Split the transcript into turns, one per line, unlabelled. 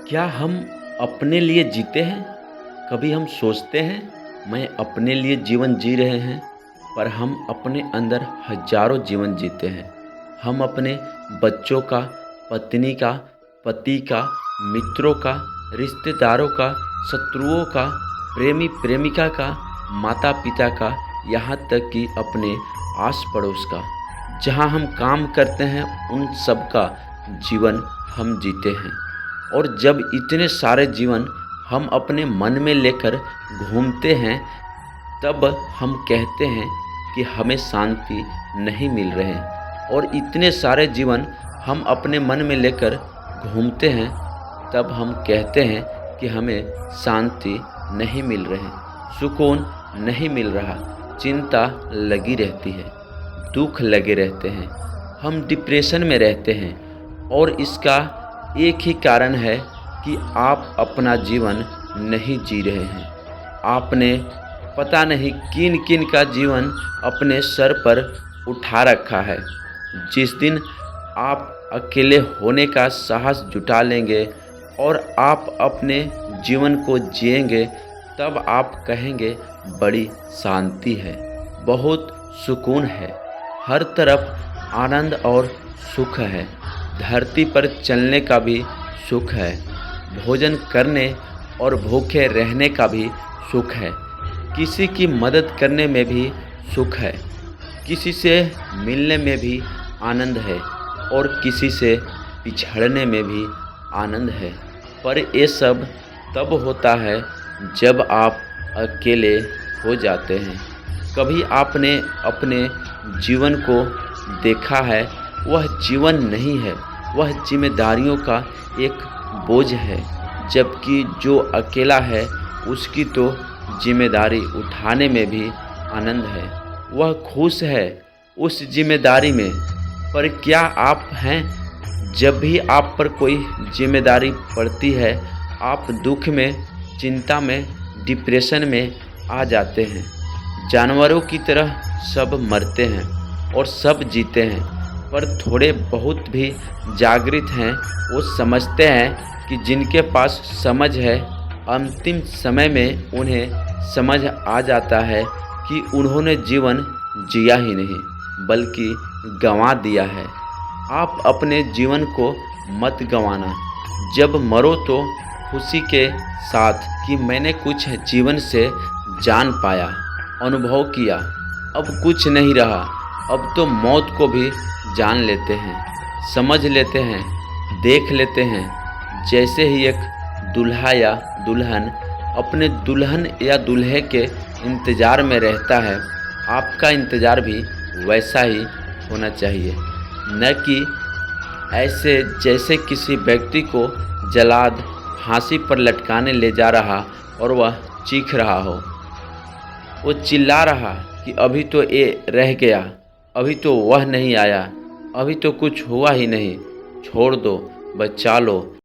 क्या हम अपने लिए जीते हैं? कभी हम सोचते हैं, मैं अपने लिए जीवन जी रहे हैं, पर हम अपने अंदर हज़ारों जीवन जीते हैं। हम अपने बच्चों का, पत्नी का, पति का, मित्रों का, रिश्तेदारों का, शत्रुओं का, प्रेमी-प्रेमिका का, माता-पिता का, यहाँ तक कि अपने आस-पड़ोस का। जहाँ हम काम करते हैं, उन सब का जीवन हम जीते हैं। और जब इतने सारे जीवन हम अपने मन में लेकर घूमते हैं, तब हम कहते हैं कि हमें शांति नहीं मिल रहे हैं। और इतने सारे जीवन हम अपने मन में लेकर घूमते हैं, तब हम कहते हैं कि हमें शांति नहीं मिल रहे हैं, सुकून नहीं मिल रहा, चिंता लगी रहती है, दुख लगे रहते हैं, हम डिप्रेशन में रहते हैं। और इसका एक ही कारण है कि आप अपना जीवन नहीं जी रहे हैं। आपने पता नहीं किन किन का जीवन अपने सर पर उठा रखा है। जिस दिन आप अकेले होने का साहस जुटा लेंगे और आप अपने जीवन को जिएंगे, तब आप कहेंगे बड़ी शांति है, बहुत सुकून है, हर तरफ आनंद और सुख है। धरती पर चलने का भी सुख है, भोजन करने और भूखे रहने का भी सुख है, किसी की मदद करने में भी सुख है, किसी से मिलने में भी आनंद है और किसी से पिछड़ने में भी आनंद है। पर ये सब तब होता है जब आप अकेले हो जाते हैं। कभी आपने अपने जीवन को देखा है, वह जीवन नहीं है, वह जिम्मेदारियों का एक बोझ है। जबकि जो अकेला है, उसकी तो जिम्मेदारी उठाने में भी आनंद है, वह खुश है उस जिम्मेदारी में। पर क्या आप हैं? जब भी आप पर कोई जिम्मेदारी पड़ती है, आप दुख में, चिंता में, डिप्रेशन में आ जाते हैं। जानवरों की तरह सब मरते हैं और सब जीते हैं, पर थोड़े बहुत भी जागृत हैं। वो समझते हैं कि जिनके पास समझ है, अंतिम समय में उन्हें समझ आ जाता है कि उन्होंने जीवन जिया ही नहीं, बल्कि गंवा दिया है। आप अपने जीवन को मत गंवाना। जब मरो तो खुशी के साथ कि मैंने कुछ जीवन से जान पाया, अनुभव किया। अब कुछ नहीं रहा, अब तो मौत को भी जान लेते हैं, समझ लेते हैं, देख लेते हैं। जैसे ही एक दूल्हा या दुल्हन अपने दुल्हन या दूल्हे के इंतज़ार में रहता है, आपका इंतज़ार भी वैसा ही होना चाहिए। न कि ऐसे जैसे किसी व्यक्ति को जल्लाद फांसी पर लटकाने ले जा रहा और वह चीख रहा हो, वो चिल्ला रहा कि अभी तो ये रह गया, अभी तो वह नहीं आया, अभी तो कुछ हुआ ही नहीं, छोड़ दो, बचा लो।